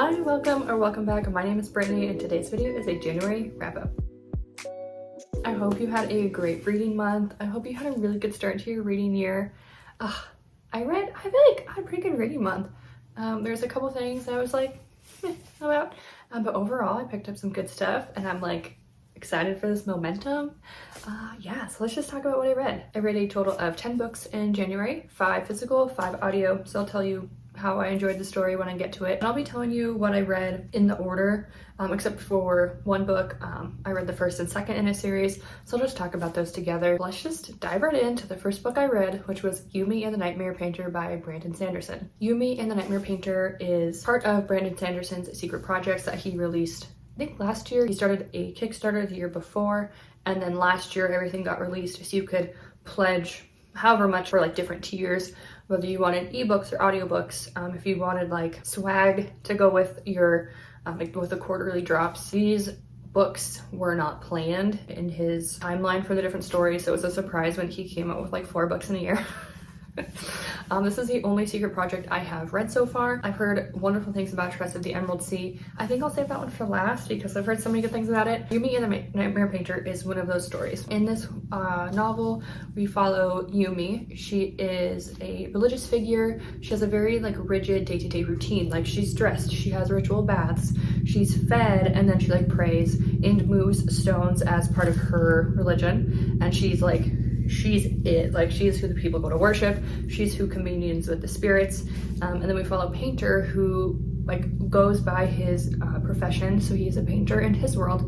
Hi, welcome back. My name is Brittany and today's video is a January wrap-up. I hope you had a great reading month. I hope you had a really good start to your reading year. I feel like I had a pretty good reading month. There's a couple things I was like, about, but overall I picked up some good stuff and I'm like excited for this momentum. Yeah, so let's just talk about what I read. I read a total of 10 books in January, 5 physical, 5 audio. So I'll tell you how I enjoyed the story when I get to it. And I'll be telling you what I read in the order, except for one book. I read the first and second in a series, so I'll just talk about those together. Let's just dive right into the first book I read, which was Yumj and the Nightmare Painter by Brandon Sanderson. Yumj and the Nightmare Painter is part of Brandon Sanderson's secret projects that he released, I think last year. He started a Kickstarter the year before, and then last year everything got released so you could pledge however much for like different tiers, whether you wanted ebooks or audiobooks. If you wanted like swag to go with your like with the quarterly drops. These books were not planned in his timeline for the different stories, so it was a surprise when he came out with like 4 books in a year. This is the only secret project I have read so far. I've heard wonderful things about Trust of the Emerald Sea. I think I'll save that one for last because I've heard so many good things about it. Yumj and the Nightmare Painter is one of those stories. In this novel, we follow Yumj. She is a religious figure. She has a very like rigid day-to-day routine. Like she's dressed, she has ritual baths, she's fed, and then she like prays and moves stones as part of her religion. And she's it, like she's who the people go to worship, she's who communions with the spirits. And then we follow Painter, who like goes by his profession, so he's a painter in his world,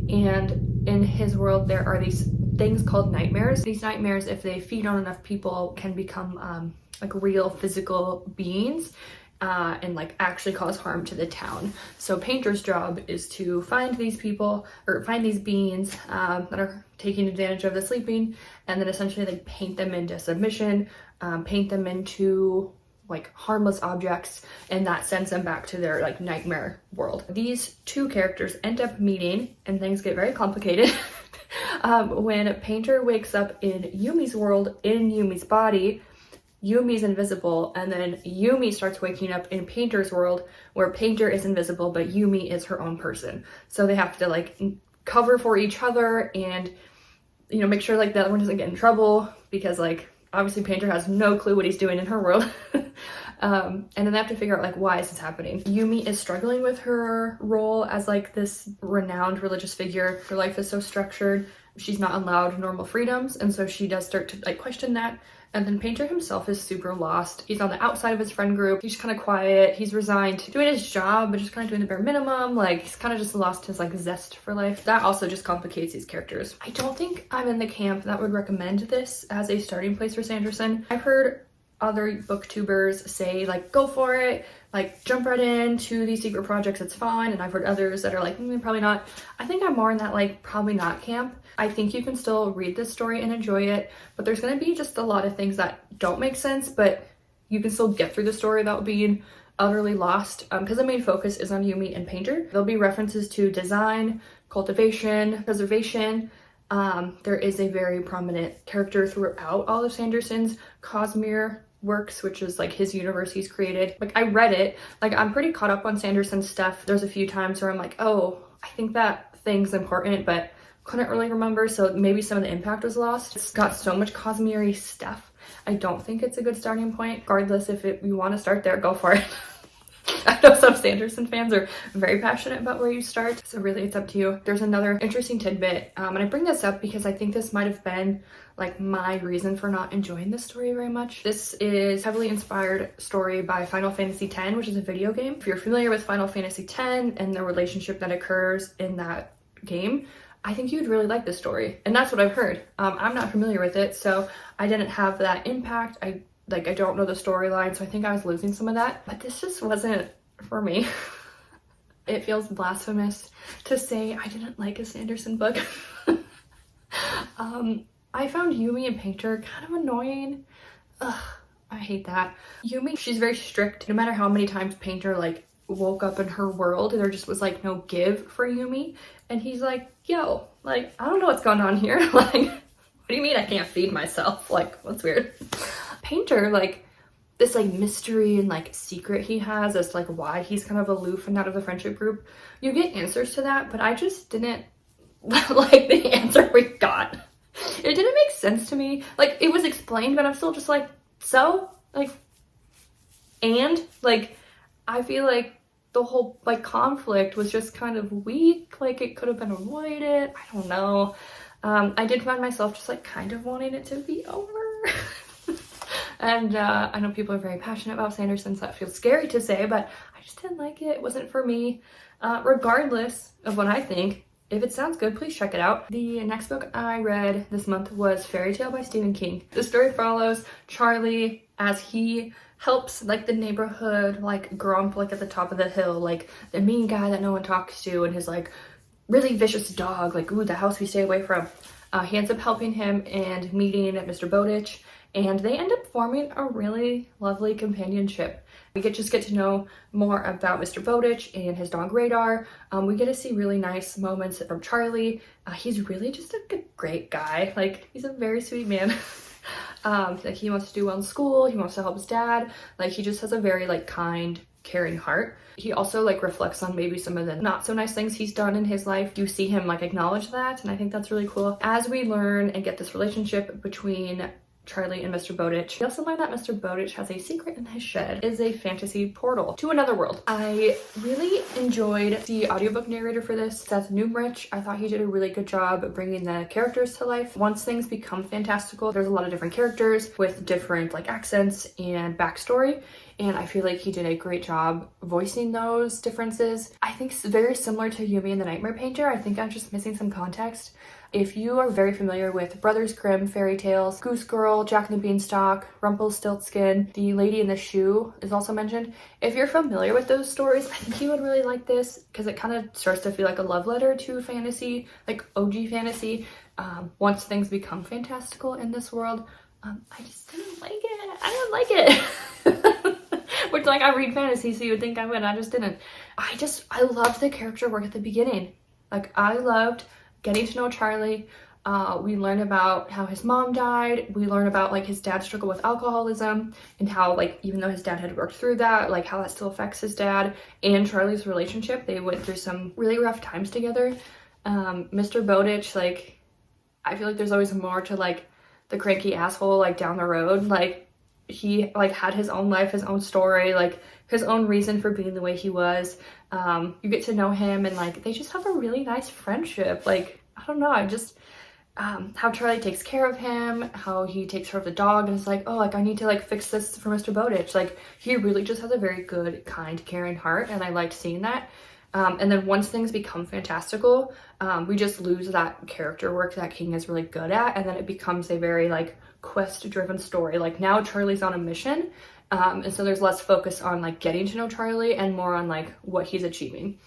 and in his world there are these things called nightmares. These nightmares, if they feed on enough people, can become like real physical beings and like actually cause harm to the town. So Painter's job is to find these people, or find these beings that are taking advantage of the sleeping, and then essentially like paint them into submission, paint them into like harmless objects, and that sends them back to their like nightmare world. These two characters end up meeting and things get very complicated when Painter wakes up in Yumj's world, in Yumj's body. Yumj's invisible, and then Yumj starts waking up in Painter's world where Painter is invisible but Yumj is her own person. So they have to like cover for each other and, you know, make sure like the other one doesn't get in trouble, because like obviously Painter has no clue what he's doing in her world. And then they have to figure out like, why is this happening? Yumj is struggling with her role as like this renowned religious figure. Her life is so structured, she's not allowed normal freedoms, and so she does start to like question that. And then Painter himself is super lost. He's on the outside of his friend group. He's kind of quiet. He's resigned to doing his job, but just kind of doing the bare minimum. Like he's kind of just lost his like zest for life. That also just complicates these characters. I don't think I'm in the camp that would recommend this as a starting place for Sanderson. I've heard other booktubers say like, go for it, like jump right into these secret projects, it's fine. And I've heard others that are like, probably not. I think I'm more in that like probably not camp. I think you can still read this story and enjoy it, but there's going to be just a lot of things that don't make sense, but you can still get through the story without being utterly lost, because the main focus is on Yumj and Painter. There'll be references to design, cultivation, preservation. There is a very prominent character throughout all of Sanderson's Cosmere works, which is like his universe he's created. Like I read it, like I'm pretty caught up on Sanderson's stuff. There's a few times where I'm like, oh, I think that thing's important, but couldn't really remember, so maybe some of the impact was lost. It's got so much Cosmere stuff. I don't think it's a good starting point. Regardless, if you want to start there, go for it. I know some Sanderson fans are very passionate about where you start, so really it's up to you. There's another interesting tidbit, and I bring this up because I think this might have been like my reason for not enjoying this story very much. This is heavily inspired story by Final Fantasy X, which is a video game. If you're familiar with Final Fantasy X and the relationship that occurs in that game, I think you'd really like this story, and that's what I've heard. I'm not familiar with it, so I didn't have that impact. I don't know the storyline, so I think I was losing some of that, but this just wasn't for me. It feels blasphemous to say I didn't like a Sanderson book. I found Yumj and Painter kind of annoying. Ugh, I hate that. Yumj, she's very strict. No matter how many times Painter like woke up in her world, there just was like no give for Yumj, and he's like, yo, like I don't know what's going on here. Like, what do you mean I can't feed myself? Like, that's weird. Painter, like this like mystery and like secret he has as to like why he's kind of aloof and out of the friendship group. You get answers to that, but I just didn't like the answer we got. It didn't make sense to me. Like, it was explained, but I'm still just like, so? Like, and? Like, I feel like the whole, like, conflict was just kind of weak. Like, it could have been avoided. I don't know. I did find myself just, like, kind of wanting it to be over. And I know people are very passionate about Sanderson, so that feels scary to say, but I just didn't like it. It wasn't for me. Regardless of what I think, if it sounds good, please check it out. The next book I read this month was Fairy Tale by Stephen King. The story follows Charlie as he helps like the neighborhood like grump like at the top of the hill, like the mean guy that no one talks to and his like really vicious dog, like, ooh, the house we stay away from. He ends up helping him and meeting Mr. Bowditch, and they end up forming a really lovely companionship. We just get to know more about Mr. Bowditch and his dog Radar. We get to see really nice moments from Charlie. He's really just a great guy. Like, he's a very sweet man. Like, he wants to do well in school. He wants to help his dad. Like, he just has a very like kind, caring heart. He also like reflects on maybe some of the not so nice things he's done in his life. You see him like acknowledge that, and I think that's really cool. As we learn and get this relationship between Charlie and Mr. Bowditch, we also learn that Mr. Bowditch has a secret in his shed. It is a fantasy portal to another world. I really enjoyed the audiobook narrator for this, Seth Numrich. I thought he did a really good job bringing the characters to life. Once things become fantastical, there's a lot of different characters with different like accents and backstory, and I feel like he did a great job voicing those differences. I think it's very similar to Yumi and the Nightmare Painter. I think I'm just missing some context. If you are very familiar with Brothers Grimm fairy tales, Goose Girl, Jack and the Beanstalk, Rumpelstiltskin, The Lady in the Shoe is also mentioned. If you're familiar with those stories, I think you would really like this because it kind of starts to feel like a love letter to fantasy, like OG fantasy. Once things become fantastical in this world, I just didn't like it. I didn't like it. Which, like, I read fantasy, so you would think I would. I just didn't. I loved the character work at the beginning. Like, I loved getting to know Charlie. We learn about how his mom died. We learn about like his dad's struggle with alcoholism and how like even though his dad had worked through that, like how that still affects his dad and Charlie's relationship. They went through some really rough times together. Mr. Bowditch, like, I feel like there's always more to like the cranky asshole like down the road. Like, he like had his own life, his own story, like his own reason for being the way he was. You get to know him and like they just have a really nice friendship. Like, I don't know, I just how Charlie takes care of him, how he takes care of the dog and is like, oh, like I need to like fix this for Mr. Bowditch. Like, he really just has a very good, kind, caring heart, and I liked seeing that. And then once things become fantastical, we just lose that character work that King is really good at, and then it becomes a very like quest-driven story. Like, now Charlie's on a mission, and so there's less focus on like getting to know Charlie and more on like what he's achieving.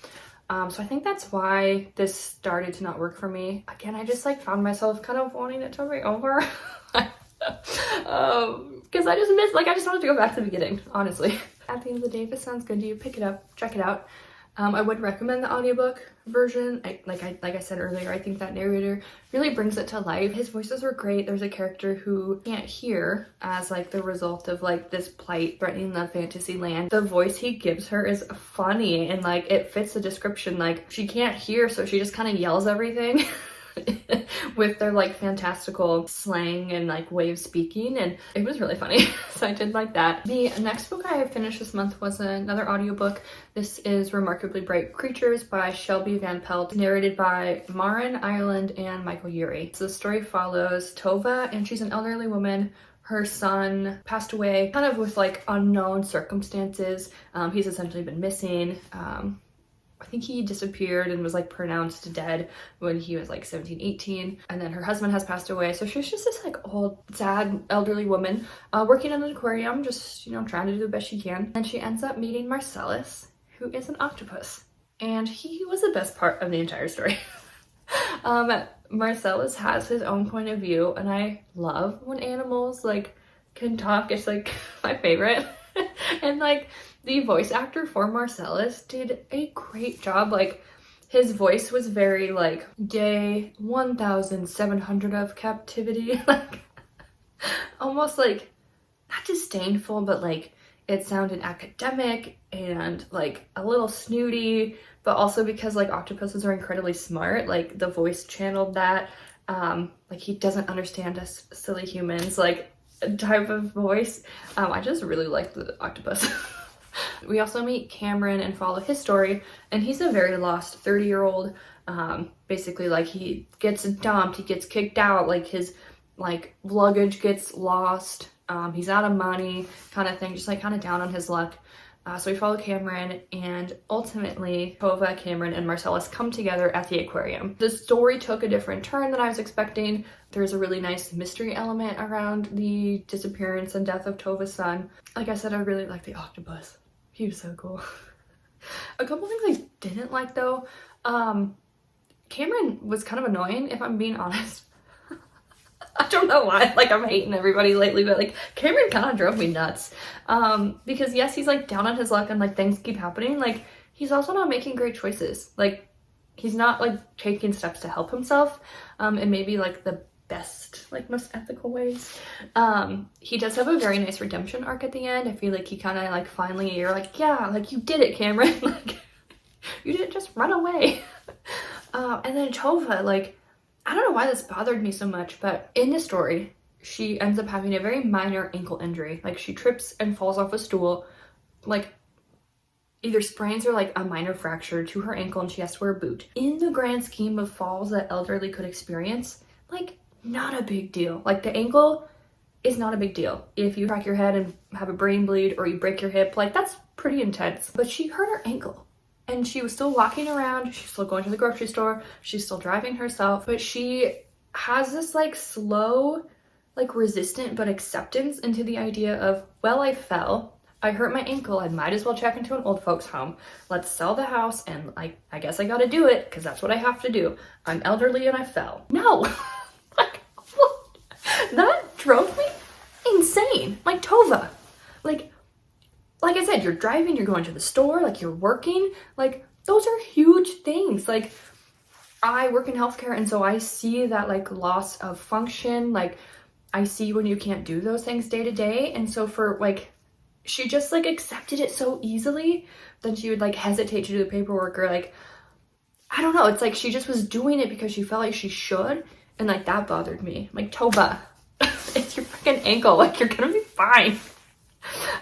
So I think that's why this started to not work for me. Again, I just like found myself kind of wanting it to be over. Because I just missed, like, I just wanted to go back to the beginning, honestly. At the end of the day, if it sounds good to you, pick it up, check it out. I would recommend the audiobook version. Like I said earlier, I think that narrator really brings it to life. His voices were great. There's a character who can't hear as like the result of like this plight threatening the fantasy land. The voice he gives her is funny and like it fits the description. Like, she can't hear, so she just kind of yells everything. With their like fantastical slang and like way of speaking, and it was really funny. So I did like that. The next book I finished this month was another audiobook. This is Remarkably Bright Creatures by Shelby Van Pelt, narrated by Maren Ireland and Michael Urie. So the story follows Tova, and she's an elderly woman. Her son passed away kind of with like unknown circumstances. He's essentially been missing. I think he disappeared and was like pronounced dead when he was like 17, 18. And then her husband has passed away. So she's just this like old, sad, elderly woman working in an aquarium, just, you know, trying to do the best she can. And she ends up meeting Marcellus, who is an octopus. And he was the best part of the entire story. Marcellus has his own point of view, and I love when animals like can talk. It's like my favorite. And like the voice actor for Marcellus did a great job. Like, his voice was very like day 1700 of captivity, like almost like not disdainful, but like it sounded academic and like a little snooty, but also because like octopuses are incredibly smart, like the voice channeled that. Like he doesn't understand us silly humans, like type of voice. I just really like the octopus. We also meet Cameron and follow his story, and he's a very lost 30-year-old. Basically like he gets dumped, he gets kicked out, like his like luggage gets lost, he's out of money kind of thing, just like kind of down on his luck. So we follow Cameron, and ultimately Tova, Cameron, and Marcellus come together at the aquarium. The story took a different turn than I was expecting. There's a really nice mystery element around the disappearance and death of Tova's son. Like I said, I really like the octopus. He was so cool. A couple things I didn't like though. Cameron was kind of annoying, if I'm being honest. I don't know why, like I'm hating everybody lately, but like Cameron kind of drove me nuts. Because yes, he's like down on his luck and like things keep happening. Like he's also not making great choices. Like he's not like taking steps to help himself, and maybe like the best, like most ethical ways. He does have a very nice redemption arc at the end. I feel like he kind of like finally, you're like, yeah, like you did it, Cameron. Like you didn't just run away. And then Tova, like, I don't know why this bothered me so much, but in the story, she ends up having a very minor ankle injury. Like she trips and falls off a stool, like either sprains or like a minor fracture to her ankle, and she has to wear a boot. In the grand scheme of falls that elderly could experience, like not a big deal. Like the ankle is not a big deal. If you crack your head and have a brain bleed or you break your hip, like that's pretty intense. But she hurt her ankle. And she was still walking around, she's still going to the grocery store, she's still driving herself, but she has this like slow, like resistant but acceptance into the idea of, well, I fell, I hurt my ankle, I might as well check into an old folks home. Let's sell the house and like, I guess I gotta do it because that's what I have to do. I'm elderly and I fell. No, like what? That drove me insane. Like Tova, like I said, you're driving, you're going to the store, like you're working, like those are huge things. Like I work in healthcare, and so I see that like loss of function, like I see when you can't do those things day to day. And so for like, she just like accepted it so easily, then she would like hesitate to do the paperwork, or like, I don't know, it's like she just was doing it because she felt like she should. And like that bothered me. Like Tova, it's your freaking ankle, like you're gonna be fine.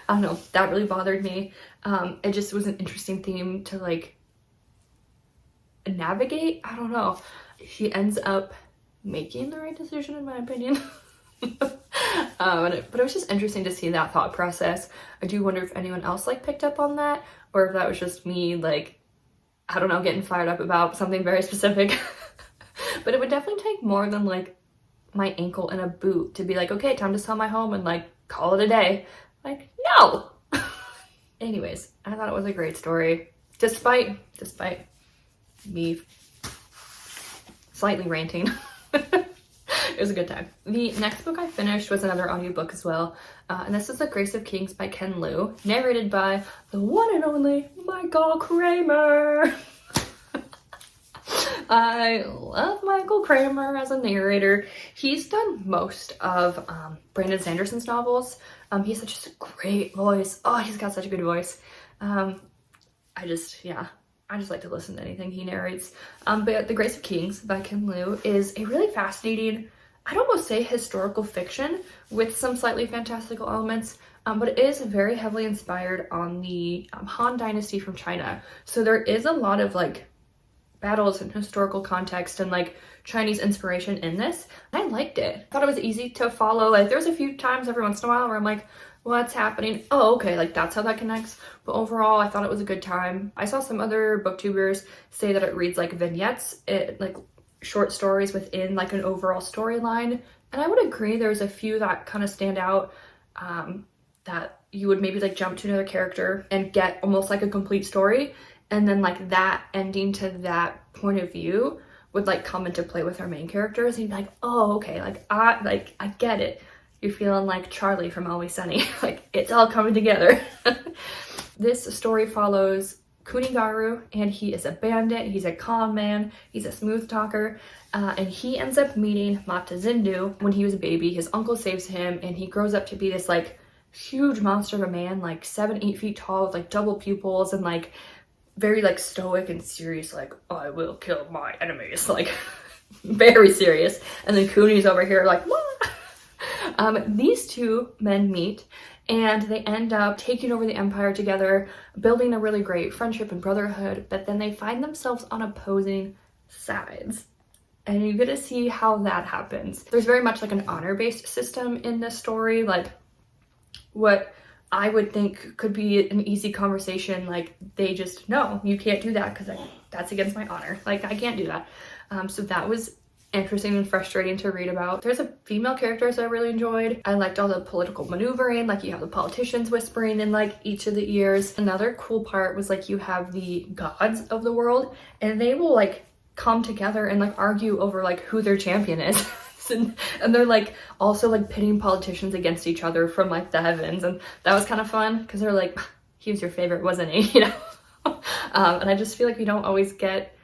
I don't know, that really bothered me. It just was an interesting theme to like navigate. I don't know. She ends up making the right decision in my opinion. But it was just interesting to see that thought process. I do wonder if anyone else like picked up on that, or if that was just me like, I don't know, getting fired up about something very specific. But it would definitely take more than like my ankle in a boot to be like, okay, time to sell my home and like call it a day. Like, no. Anyways, I thought it was a great story, despite me slightly ranting. It was a good time. The next book I finished was another audiobook as well, and this is The Grace of Kings by Ken Liu, narrated by the one and only Michael Kramer. I love Michael Kramer as a narrator. He's done most of Brandon Sanderson's novels. He has such a great voice. Oh, he's got such a good voice. I just like to listen to anything he narrates. But The Grace of Kings by Ken Liu is a really fascinating, I'd almost say historical fiction with some slightly fantastical elements, but it is very heavily inspired on the Han Dynasty from China. So there is a lot of like battles and historical context and like Chinese inspiration in this. I liked it. I thought it was easy to follow. Like there was a few times every once in a while where I'm like, what's happening? Oh, okay, like that's how that connects. But overall, I thought it was a good time. I saw some other booktubers say that it reads like vignettes, like short stories within like an overall storyline. And I would agree, there's a few that kind of stand out, that you would maybe like jump to another character and get almost like a complete story. And then like that ending to that point of view would like come into play with our main characters. And you'd be like, oh, okay, I get it. You're feeling like Charlie from Always Sunny. Like it's all coming together. This story follows Kunigaru, and he is a bandit, he's a con man, he's a smooth talker, and he ends up meeting Mata Zindu when he was a baby. His uncle saves him, and he grows up to be this like huge monster of a man, like 7-8 feet tall with like double pupils and like very like stoic and serious, like, I will kill my enemies, like very serious. And then Cooney's over here like, what? These two men meet and they end up taking over the empire together, building a really great friendship and brotherhood, but then they find themselves on opposing sides. And you get to see how that happens. There's very much like an honor-based system in this story, like what I would think could be an easy conversation, like they just, no, you can't do that because that's against my honor. Like, I can't do that. So that was interesting and frustrating to read about. There's a female characters I really enjoyed. I liked all the political maneuvering, like you have the politicians whispering in like each of the ears. Another cool part was like you have the gods of the world and they will like come together and like argue over like who their champion is. And they're like also like pitting politicians against each other from like the heavens, and that was kind of fun because they're like, he was your favorite, wasn't he? You know. And I just feel like we don't always get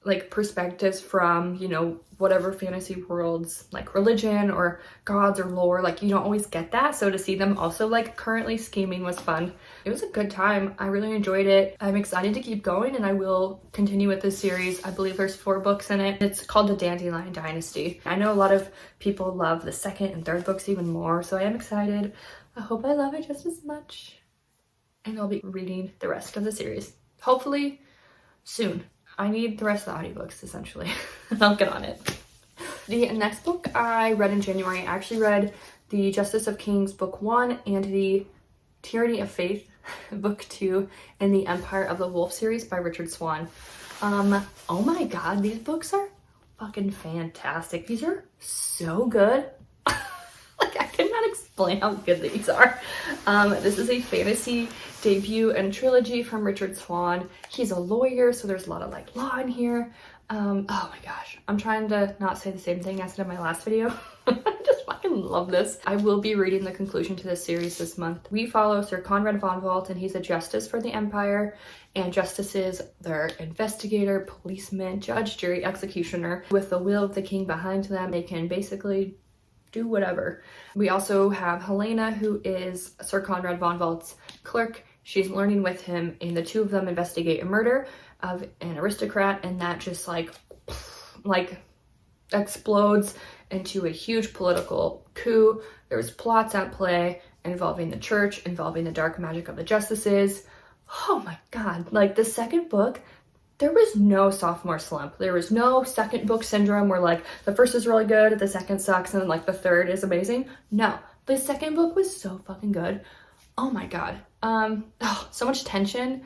like perspectives from, you know, whatever fantasy worlds, like religion or gods or lore, like you don't always get that. So to see them also like currently scheming was fun. It was a good time. I really enjoyed it. I'm excited to keep going and I will continue with this series. I believe there's 4 books in it. It's called The Dandelion Dynasty. I know a lot of people love the 2nd and 3rd books even more, so I am excited. I hope I love it just as much. And I'll be reading the rest of the series, hopefully soon. I need the rest of the audiobooks, essentially. I'll get on it. The next book I read in January, I actually read the Justice of Kings book 1 and the Tyranny of Faith book 2 and the Empire of the Wolf series by Richard Swan. Oh my god, these books are fucking fantastic. These are so good. Like, I cannot explain how good these are. This is a fantasy debut and trilogy from Richard Swan. He's a lawyer, so there's a lot of like law in here. Oh my gosh, I'm trying to not say the same thing I said in my last video. I just fucking love this. I will be reading the conclusion to this series this month. We follow Sir Conrad von Volt, and he's a justice for the Empire, and justices, they're investigator, policeman, judge, jury, executioner. With the will of the king behind them, they can basically do whatever. We also have Helena, who is Sir Conrad von Volt's clerk. She's learning with him, and the two of them investigate a murder of an aristocrat, and that just like explodes into a huge political coup. There's plots at play involving the church, involving the dark magic of the justices. Oh my god, like the 2nd book, there was no sophomore slump. There was no 2nd book syndrome where like the 1st is really good, the 2nd sucks, and then like the 3rd is amazing. No, the 2nd book was so fucking good. Oh my god. So much tension.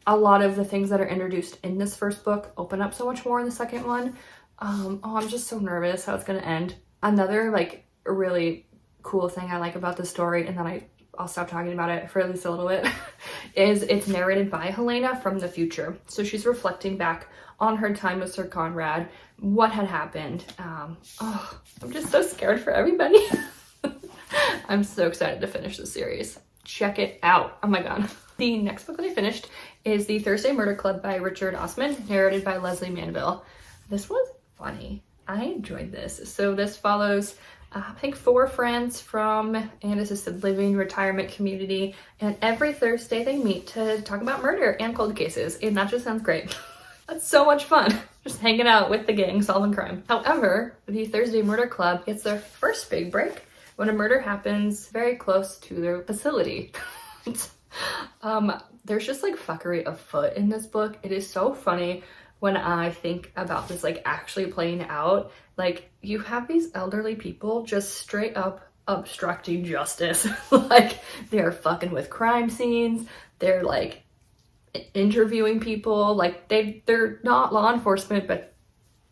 A lot of the things that are introduced in this 1st book open up so much more in the 2nd one. I'm just so nervous how it's gonna end. Another like really cool thing I like about the story, and then I'll stop talking about it for at least a little bit, is it's narrated by Helena from the future. So she's reflecting back on her time with Sir Conrad, what had happened. I'm just so scared for everybody. I'm so excited to finish this series. Check it out. Oh my god. The next book that I finished is The Thursday Murder Club by Richard Osman, narrated by Leslie Manville. This was funny. I enjoyed this. So this follows I think 4 friends from an assisted living retirement community, and every Thursday they meet to talk about murder and cold cases, and that just sounds great. That's so much fun, just hanging out with the gang solving crime. However, the Thursday Murder Club gets their first big break when a murder happens very close to their facility. There's just like fuckery afoot in this book. It is so funny when I think about this like actually playing out. Like, you have these elderly people just straight up obstructing justice. Like, they're fucking with crime scenes, they're like interviewing people, like they're not law enforcement, but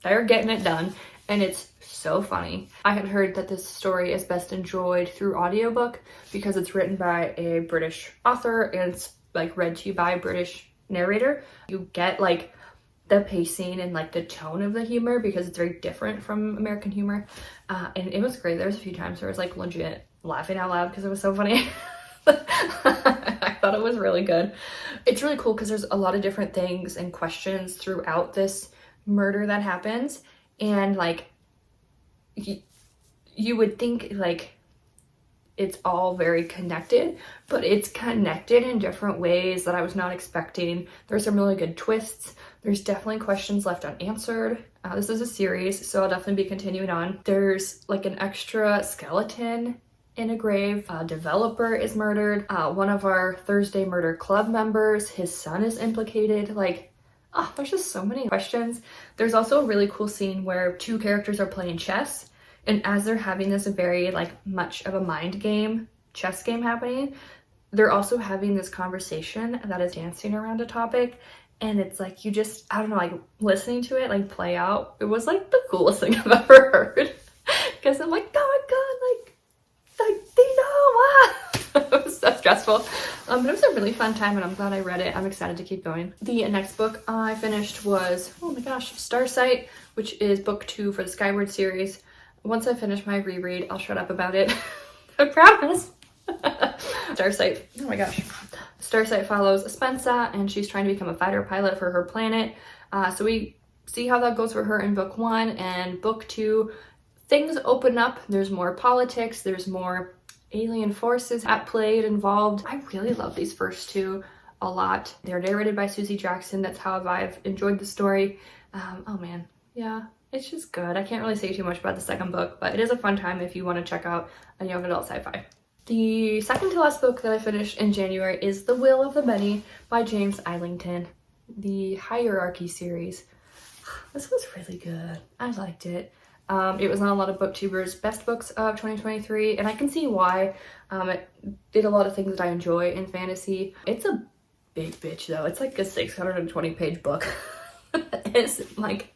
they're getting it done, and it's so funny. I had heard that this story is best enjoyed through audiobook because it's written by a British author and it's like read to you by a British narrator. You get like the pacing and like the tone of the humor because it's very different from American humor, and it was great. There was a few times where I was like legit laughing out loud because it was so funny. I thought it was really good. It's really cool because there's a lot of different things and questions throughout this murder that happens, and like you would think like it's all very connected, but it's connected in different ways that I was not expecting. There's some really good twists. There's definitely questions left unanswered. This is a series, so I'll definitely be continuing on. There's like an extra skeleton in a grave. A developer is murdered. One of our Thursday Murder Club members, his son is implicated. Like, oh, there's just so many questions. There's also a really cool scene where two characters are playing chess, and as they're having this very like much of a mind game, chess game happening, they're also having this conversation that is dancing around a topic. And it's like, you just, I don't know, like listening to it like play out, it was like the coolest thing I've ever heard. Because I'm like, oh my god, like they know, it was so stressful. But it was a really fun time and I'm glad I read it. I'm excited to keep going. The next book I finished was, oh my gosh, Starsight, which is book 2 for the Skyward series. Once I finish my reread, I'll shut up about it. I promise. Starsight, oh my gosh. Starsight follows Spensa, and she's trying to become a fighter pilot for her planet. So we see how that goes for her in book 1, and book 2, things open up. There's more politics, there's more alien forces at play and involved. I really love these first 2 a lot. They're narrated by Susie Jackson. That's how I've enjoyed the story. Oh man, yeah. It's just good. I can't really say too much about the second book, but it is a fun time if you want to check out a young adult sci-fi. The second to last book that I finished in January is The Will of the Many by James Islington, the Hierarchy series. This was really good. I liked it. It was on a lot of booktubers' best books of 2023, and I can see why. It did a lot of things that I enjoy in fantasy. It's a big bitch though. It's like a 620-page book. It's like,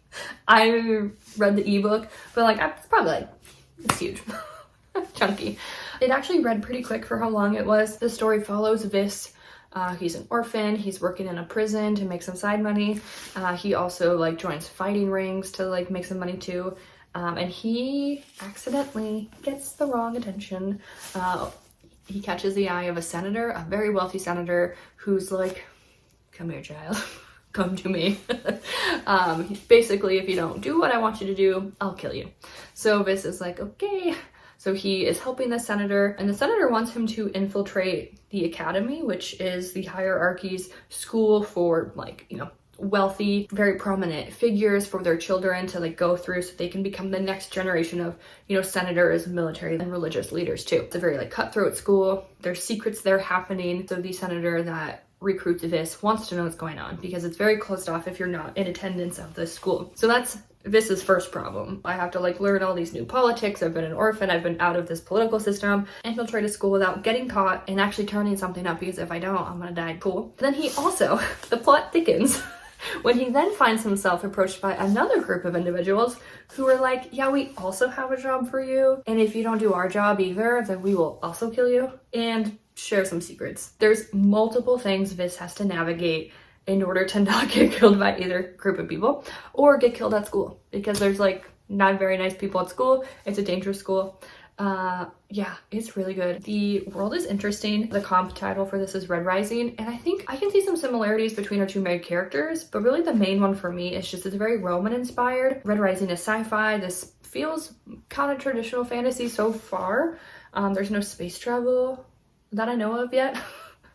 I read the ebook, but like it's probably like, it's huge. Chunky. It actually read pretty quick for how long it was. The story follows Vis. He's an orphan. He's working in a prison to make some side money. He also like joins fighting rings to like make some money too. And he accidentally gets the wrong attention. He catches the eye of a senator, a very wealthy senator, who's like, come here, child. Come to me. Basically, if you don't do what I want you to do, I'll kill you. So Vis is like, okay. So he is helping the senator, and the senator wants him to infiltrate the academy, which is the hierarchy's school for like, you know, wealthy, very prominent figures for their children to like go through so they can become the next generation of, you know, senators, military and religious leaders too. It's a very like cutthroat school. There's secrets there happening. So the senator that recruits Vis wants to know what's going on because it's very closed off if you're not in attendance of the school. So that's Vis's first problem. I have to like learn all these new politics. I've been an orphan. I've been out of this political system, infiltrate a school without getting caught and actually turning something up, because if I don't, I'm gonna die. Cool. But then he also, the plot thickens when he then finds himself approached by another group of individuals who are like, yeah, we also have a job for you. And if you don't do our job either, then we will also kill you and share some secrets. There's multiple things Vis has to navigate in order to not get killed by either group of people or get killed at school, because there's like not very nice people at school. It's a dangerous school. Yeah, it's really good. The world is interesting. The comp title for this is Red Rising, and I think I can see some similarities between our two main characters, but really the main one for me is just it's very Roman inspired. Red Rising is sci-fi. This feels kind of traditional fantasy so far. There's no space travel that I know of yet,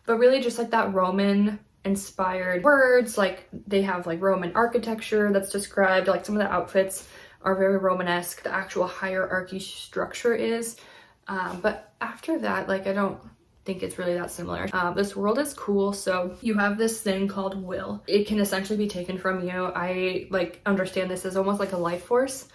but really just like that Roman inspired words. Like they have like Roman architecture that's described, like some of the outfits are very Romanesque. The actual hierarchy structure is, but after that, like I don't think it's really that similar. This world is cool. So you have this thing called will. It can essentially be taken from you. I like understand this as almost like a life force.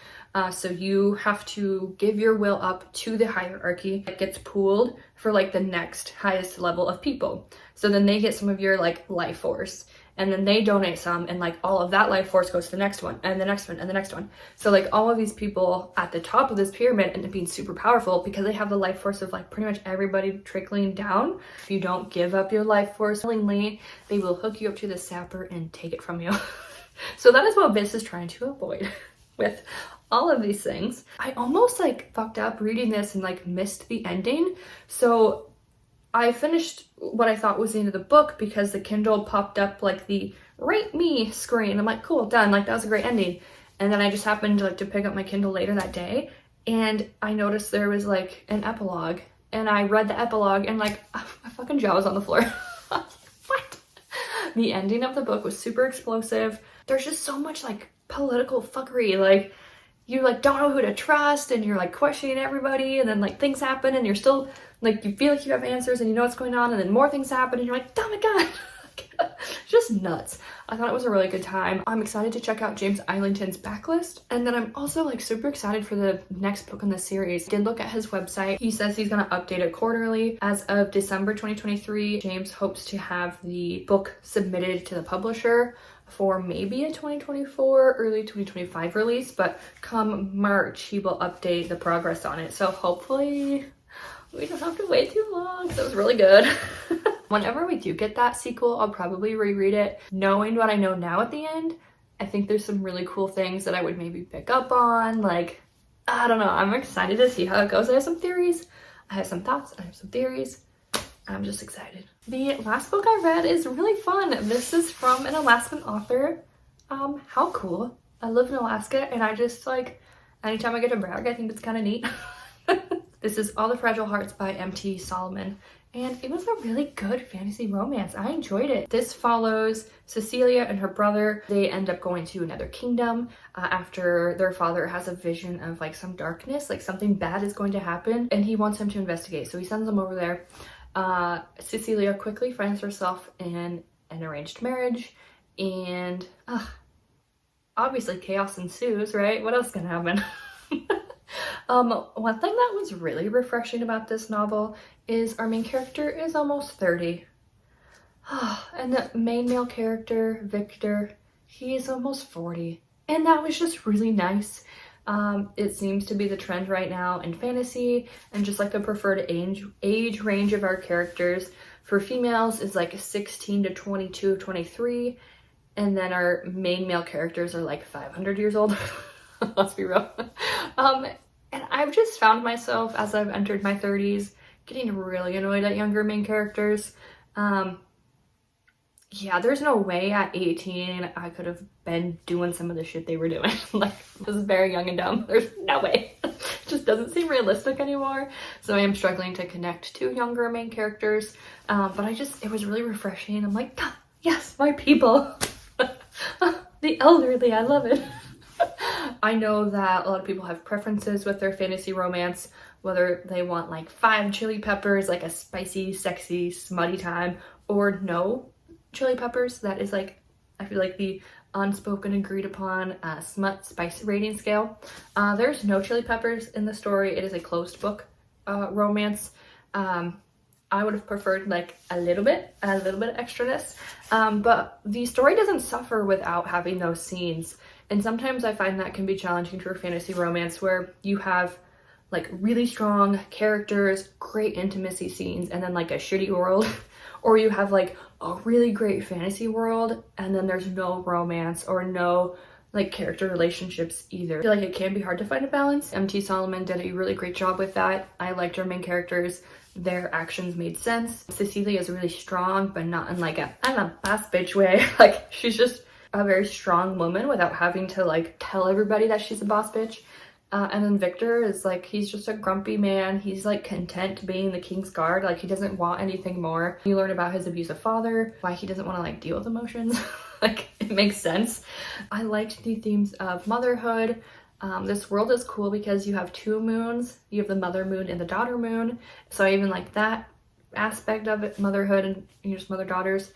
So you have to give your will up to the hierarchy. It gets pooled for like the next highest level of people. So then they get some of your like life force, and then they donate some, and like all of that life force goes to the next one and the next one and the next one. So like all of these people at the top of this pyramid end up being super powerful because they have the life force of like pretty much everybody trickling down. If you don't give up your life force willingly, they will hook you up to the sapper and take it from you. So that is what Vis is trying to avoid with all of these things. I almost like fucked up reading this and like missed the ending. So I finished what I thought was the end of the book because the Kindle popped up like the rate me screen. I'm like, cool, done. Like that was a great ending. And then I just happened to like to pick up my Kindle later that day, and I noticed there was like an epilogue, and I read the epilogue and like my fucking jaw was on the floor. What? The ending of the book was super explosive. There's just so much like political fuckery. Like you like don't know who to trust and you're like questioning everybody, and then like things happen and you're still like you feel like you have answers and you know what's going on, and then more things happen and you're like, oh my god. Just nuts. I thought it was a really good time. I'm excited to check out James Islington's backlist, and then I'm also like super excited for the next book in the series. I did look at his website. He says he's gonna update it quarterly. As of December 2023, James hopes to have the book submitted to the publisher for maybe a 2024, early 2025 release, but come March, he will update the progress on it. So hopefully we don't have to wait too long. That was really good. Whenever we do get that sequel, I'll probably reread it. Knowing what I know now at the end, I think there's some really cool things that I would maybe pick up on. Like, I don't know. I'm excited to see how it goes. I have some theories. I have some thoughts. I have some theories. I'm just excited. The last book I read is really fun. This is from an Alaskan author. How cool. I live in Alaska, and I just like, anytime I get to brag, I think it's kind of neat. This is All the Fragile Hearts by M.T. Solomon, and it was a really good fantasy romance. I enjoyed it. This follows Cecilia and her brother. They end up going to another kingdom after their father has a vision of like some darkness, like something bad is going to happen, and he wants him to investigate. So he sends them over there. Cecilia quickly finds herself in an arranged marriage, and obviously chaos ensues, right? What else can happen? One thing that was really refreshing about this novel is our main character is almost 30. And the main male character, Victor, he is almost 40. And that was just really nice. It seems to be the trend right now in fantasy, and just like the preferred age range of our characters for females is like 16 to 22, 23. And then our main male characters are like 500 years old. Let's be real. And I've just found myself, as I've entered my 30s, getting really annoyed at younger main characters. Yeah, there's no way at 18 I could have been doing some of the shit they were doing. Like, this is very young and dumb. There's no way. It just doesn't seem realistic anymore. So I am struggling to connect to younger main characters. But it was really refreshing. I'm like, yes, my people. The elderly, I love it. I know that a lot of people have preferences with their fantasy romance, whether they want like 5 chili peppers, like a spicy, sexy, smutty time, or no chili peppers. That is like, I feel like the unspoken agreed upon smut spice rating scale. There's no chili peppers in the story. It is a closed book romance. I would have preferred like a little bit of extraness, but the story doesn't suffer without having those scenes. And sometimes I find that can be challenging for fantasy romance, where you have like really strong characters, great intimacy scenes, and then like a shitty world, or you have like a really great fantasy world and then there's no romance or no like character relationships either. I feel like it can be hard to find a balance. M.T. Solomon did a really great job with that. I liked her main characters. Their actions made sense. Cecilia is really strong, but not in like I'm a boss bitch way. Like, she's just a very strong woman without having to like tell everybody that she's a boss bitch. And then Victor is like, he's just a grumpy man. He's like content being the king's guard. Like, he doesn't want anything more. You learn about his abusive father, why he doesn't want to like deal with emotions. Like, it makes sense. I liked the themes of motherhood. This world is cool because you have 2 moons. You have the mother moon and the daughter moon. So I even like that aspect of it, motherhood and just mother-daughters.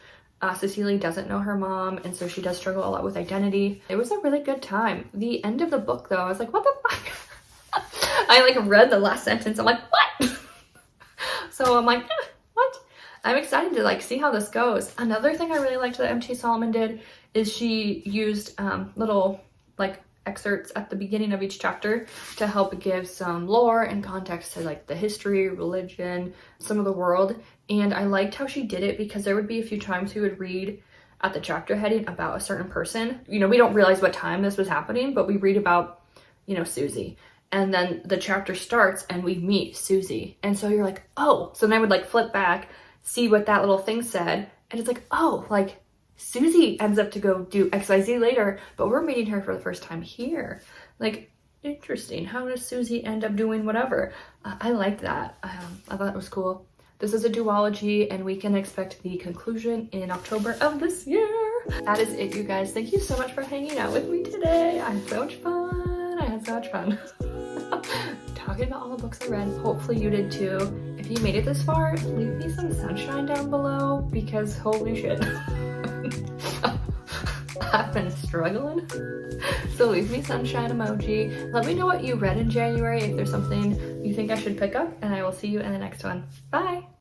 Cecilia doesn't know her mom, and so she does struggle a lot with identity. It was a really good time. The end of the book, though, I was like, what the fuck? I like read the last sentence. I'm like, what? So I'm like, what? I'm excited to like see how this goes. Another thing I really liked that M.T. Solomon did is she used little like excerpts at the beginning of each chapter to help give some lore and context to like the history, religion, some of the world. And I liked how she did it because there would be a few times we would read at the chapter heading about a certain person. You know, we don't realize what time this was happening, but we read about, you know, Susie. And then the chapter starts and we meet Susie. And so you're like, oh. So then I would like flip back, see what that little thing said. And it's like, oh, like Susie ends up to go do XYZ later, but we're meeting her for the first time here. Like, Interesting. How does Susie end up doing whatever? I liked that. I thought it was cool. This is a duology and we can expect the conclusion in October of this year. That is it, you guys. Thank you so much for hanging out with me today. I had so much fun. I had so much fun. Talking about all the books I read. Hopefully you did too. If you made it this far, leave me some sunshine down below because holy shit. I've been struggling. So leave me sunshine emoji. Let me know what you read in January, if there's something you think I should pick up, and I will see you in the next one. Bye!